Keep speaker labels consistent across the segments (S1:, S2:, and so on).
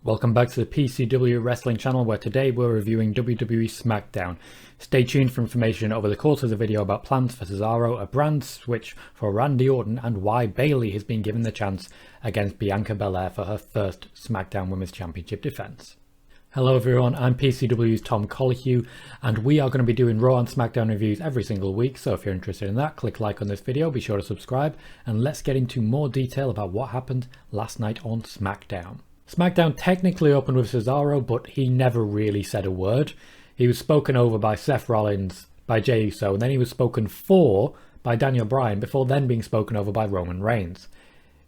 S1: Welcome back to the PCW Wrestling channel, where today we're reviewing WWE Smackdown. Stay tuned for information over the course of the video about plans for Cesaro, a brand switch for Randy Orton, and why Bayley has been given the chance against Bianca Belair for her first Smackdown Women's Championship defense. Hello everyone, I'm PCW's Tom Colohue, and we are going to be doing Raw and Smackdown reviews every single week, so if you're interested in that, click like on this video, be sure to subscribe, and let's get into more detail about what happened last night on Smackdown. Smackdown technically opened with Cesaro, but he never really said a word. He was spoken over by Seth Rollins, by Jey Uso, and then he was spoken for by Daniel Bryan, before then being spoken over by Roman Reigns.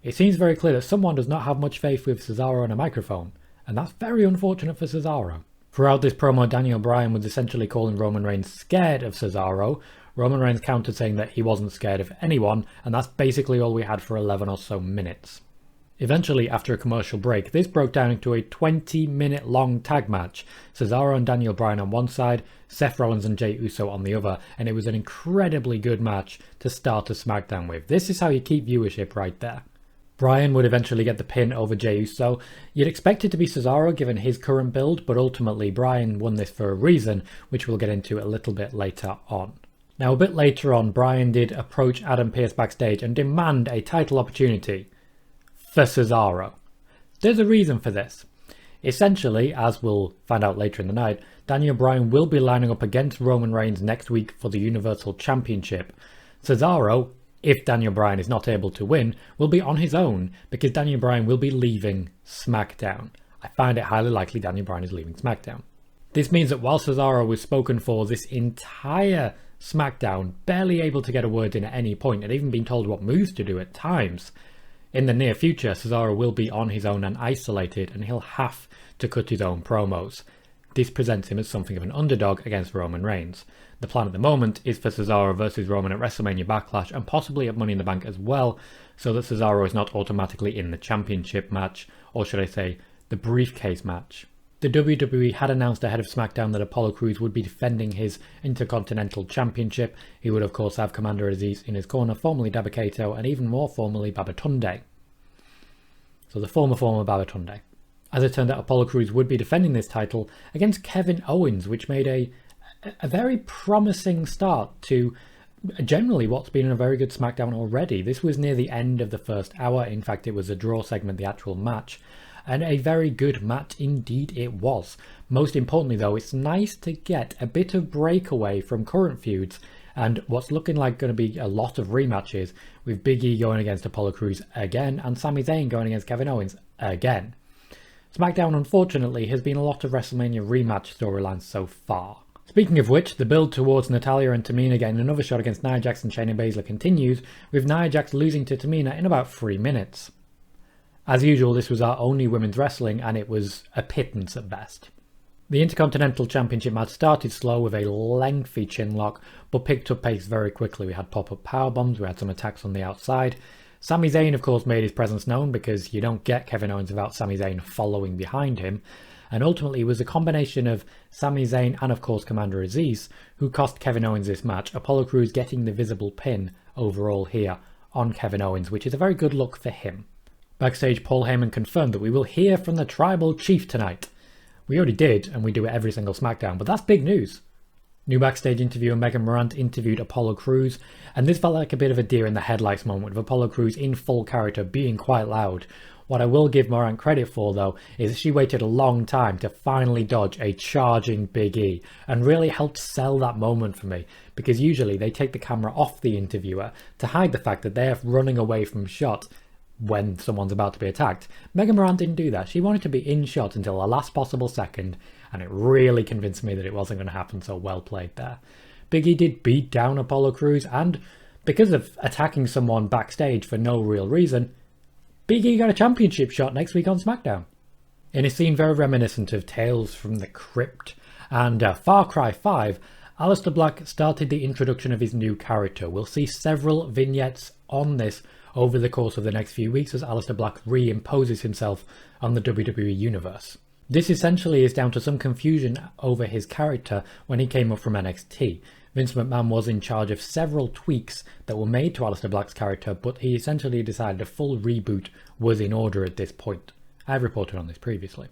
S1: It seems very clear that someone does not have much faith with Cesaro on a microphone, and that's very unfortunate for Cesaro. Throughout this promo, Daniel Bryan was essentially calling Roman Reigns scared of Cesaro. Roman Reigns countered saying that he wasn't scared of anyone, and that's basically all we had for 11 or so minutes. Eventually, after a commercial break, this broke down into a 20-minute long tag match. Cesaro and Daniel Bryan on one side, Seth Rollins and Jey Uso on the other, and it was an incredibly good match to start a Smackdown with. This is how you keep viewership right there. Bryan would eventually get the pin over Jey Uso. You'd expect it to be Cesaro given his current build, but ultimately Bryan won this for a reason, which we'll get into a little bit later on. Now, a bit later on, Bryan did approach Adam Pearce backstage and demand a title opportunity for Cesaro. There's a reason for this. Essentially, as we'll find out later in the night, Daniel Bryan will be lining up against Roman Reigns next week for the Universal Championship. Cesaro, if Daniel Bryan is not able to win, will be on his own because Daniel Bryan will be leaving SmackDown. I find it highly likely Daniel Bryan is leaving SmackDown. This means that while Cesaro was spoken for this entire SmackDown, barely able to get a word in at any point, and even being told what moves to do at times, in the near future, Cesaro will be on his own and isolated, and he'll have to cut his own promos. This presents him as something of an underdog against Roman Reigns. The plan at the moment is for Cesaro versus Roman at WrestleMania Backlash, and possibly at Money in the Bank as well, so that Cesaro is not automatically in the championship match, or should I say, the briefcase match. The WWE had announced ahead of SmackDown that Apollo Crews would be defending his Intercontinental Championship. He would of course have Commander Aziz in his corner, formerly Dabba-Kato, and even more formally Babatunde. So the former Babatunde. As it turned out, Apollo Crews would be defending this title against Kevin Owens, which made a very promising start to generally what's been a very good SmackDown already. This was near the end of the first hour. In fact, it was a draw segment, the actual match. And a very good match indeed it was. Most importantly though, it's nice to get a bit of breakaway from current feuds and what's looking like going to be a lot of rematches, with Big E going against Apollo Crews again and Sami Zayn going against Kevin Owens again. SmackDown unfortunately has been a lot of WrestleMania rematch storylines so far. Speaking of which, the build towards Natalya and Tamina getting another shot against Nia Jax and Shayna Baszler continues, with Nia Jax losing to Tamina in about 3 minutes. As usual, this was our only women's wrestling, and it was a pittance at best. The Intercontinental Championship match started slow with a lengthy chinlock, but picked up pace very quickly. We had pop-up powerbombs, we had some attacks on the outside. Sami Zayn, of course, made his presence known because you don't get Kevin Owens without Sami Zayn following behind him. And ultimately, it was a combination of Sami Zayn and, of course, Commander Aziz who cost Kevin Owens this match. Apollo Crews getting the visible pin overall here on Kevin Owens, which is a very good look for him. Backstage, Paul Heyman confirmed that we will hear from the Tribal Chief tonight. We already did, and we do it every single SmackDown, but that's big news. New backstage interviewer Megan Morant interviewed Apollo Crews, and this felt like a bit of a deer in the headlights moment, with Apollo Crews in full character being quite loud. What I will give Morant credit for, though, is she waited a long time to finally dodge a charging Big E, and really helped sell that moment for me, because usually they take the camera off the interviewer to hide the fact that they're running away from shot when someone's about to be attacked. Megan Morant didn't do that. She wanted to be in shot until the last possible second, and it really convinced me that it wasn't going to happen, so well played there. Big E did beat down Apollo Crews, and because of attacking someone backstage for no real reason, Big E got a championship shot next week on SmackDown. In a scene very reminiscent of Tales from the Crypt and Far Cry 5, Aleister Black started the introduction of his new character. We'll see several vignettes on this over the course of the next few weeks as Aleister Black reimposes himself on the WWE Universe. This essentially is down to some confusion over his character when he came up from NXT. Vince McMahon was in charge of several tweaks that were made to Aleister Black's character, but he essentially decided a full reboot was in order at this point. I have reported on this previously.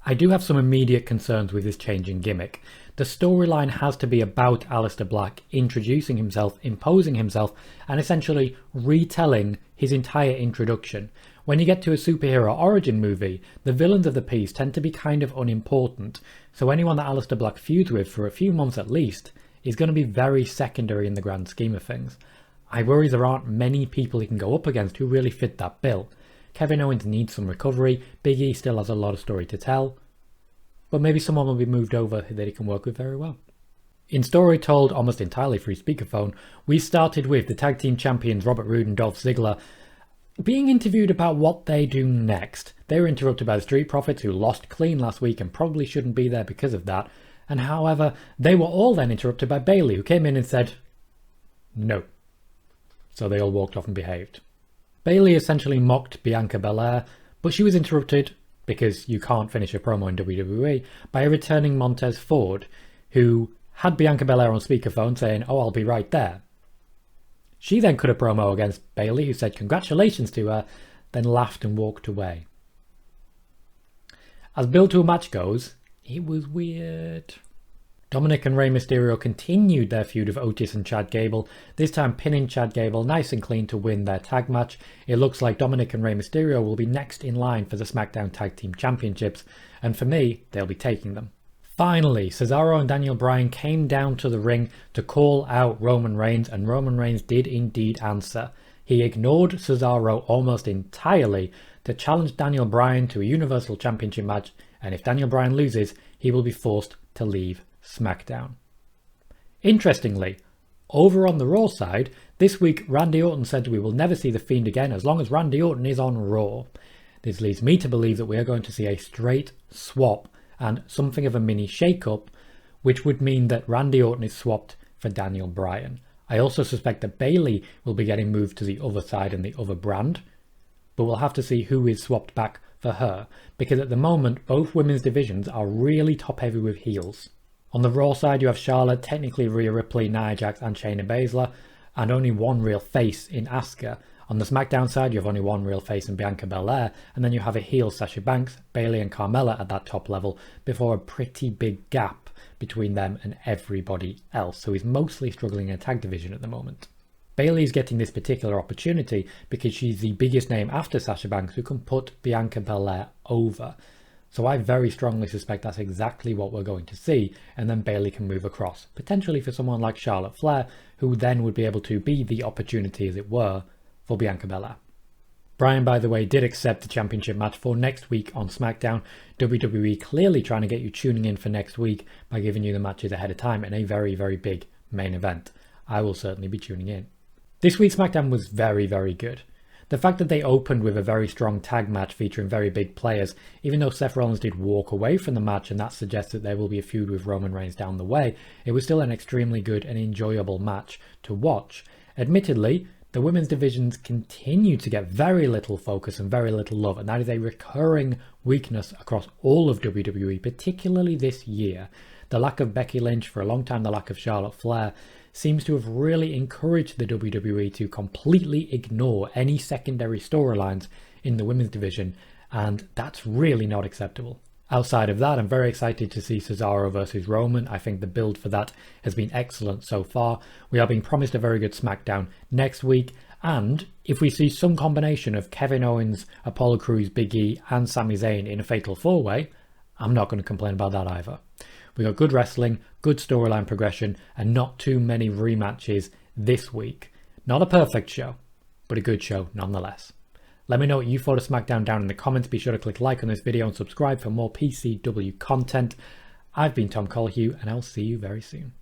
S1: I do have some immediate concerns with this change in gimmick. The storyline has to be about Aleister Black introducing himself, imposing himself, and essentially retelling his entire introduction. When you get to a superhero origin movie, the villains of the piece tend to be kind of unimportant, so anyone that Aleister Black feuds with for a few months at least is going to be very secondary in the grand scheme of things. I worry there aren't many people he can go up against who really fit that bill. Kevin Owens needs some recovery, Big E still has a lot of story to tell, but maybe someone will be moved over that he can work with very well. In story told almost entirely through speakerphone, we started with the tag team champions Robert Roode and Dolph Ziggler being interviewed about what they do next. They were interrupted by the Street Profits, who lost clean last week and probably shouldn't be there because of that, and however, they were all then interrupted by Bayley, who came in and said, no. So they all walked off and behaved. Bayley essentially mocked Bianca Belair, but she was interrupted, because you can't finish a promo in WWE, by a returning Montez Ford, who had Bianca Belair on speakerphone saying, oh, I'll be right there. She then cut a promo against Bayley, who said congratulations to her, then laughed and walked away. As build to a match goes, it was weird. Dominic and Rey Mysterio continued their feud of Otis and Chad Gable, this time pinning Chad Gable nice and clean to win their tag match. It looks like Dominic and Rey Mysterio will be next in line for the Smackdown Tag Team Championships, and for me, they'll be taking them. Finally, Cesaro and Daniel Bryan came down to the ring to call out Roman Reigns, and Roman Reigns did indeed answer. He ignored Cesaro almost entirely to challenge Daniel Bryan to a Universal Championship match, and if Daniel Bryan loses, he will be forced to leave Smackdown. Interestingly, over on the Raw side, this week Randy Orton said we will never see The Fiend again as long as Randy Orton is on Raw. This leads me to believe that we are going to see a straight swap and something of a mini shake-up, which would mean that Randy Orton is swapped for Daniel Bryan. I also suspect that Bayley will be getting moved to the other side and the other brand, but we'll have to see who is swapped back for her, because at the moment both women's divisions are really top-heavy with heels. On the Raw side, you have Charlotte, technically Rhea Ripley, Nia Jax and Shayna Baszler, and only one real face in Asuka. On the SmackDown side, you have only one real face in Bianca Belair, and then you have a heel Sasha Banks, Bayley and Carmella at that top level, before a pretty big gap between them and everybody else, who is mostly struggling in a tag division at the moment. Bayley is getting this particular opportunity because she's the biggest name after Sasha Banks who can put Bianca Belair over. So I very strongly suspect that's exactly what we're going to see, and then Bayley can move across, potentially for someone like Charlotte Flair, who then would be able to be the opportunity, as it were, for Bianca Belair. Bryan, by the way, did accept the championship match for next week on SmackDown. WWE clearly trying to get you tuning in for next week by giving you the matches ahead of time in a very, very big main event. I will certainly be tuning in. This week's SmackDown was very, very good. The fact that they opened with a very strong tag match featuring very big players, even though Seth Rollins did walk away from the match and that suggests that there will be a feud with Roman Reigns down the way, it was still an extremely good and enjoyable match to watch. Admittedly, the women's divisions continue to get very little focus and very little love, and that is a recurring weakness across all of WWE, particularly this year. The lack of Becky Lynch, for a long time the lack of Charlotte Flair, seems to have really encouraged the WWE to completely ignore any secondary storylines in the women's division, and that's really not acceptable. Outside of that, I'm very excited to see Cesaro versus Roman. I think the build for that has been excellent so far. We are being promised a very good SmackDown next week, and if we see some combination of Kevin Owens, Apollo Crews, Big E and Sami Zayn in a fatal four-way, I'm not going to complain about that either. We got good wrestling, good storyline progression, and not too many rematches this week. Not a perfect show, but a good show nonetheless. Let me know what you thought of SmackDown down in the comments. Be sure to click like on this video and subscribe for more PCW content. I've been Tom Colohue, and I'll see you very soon.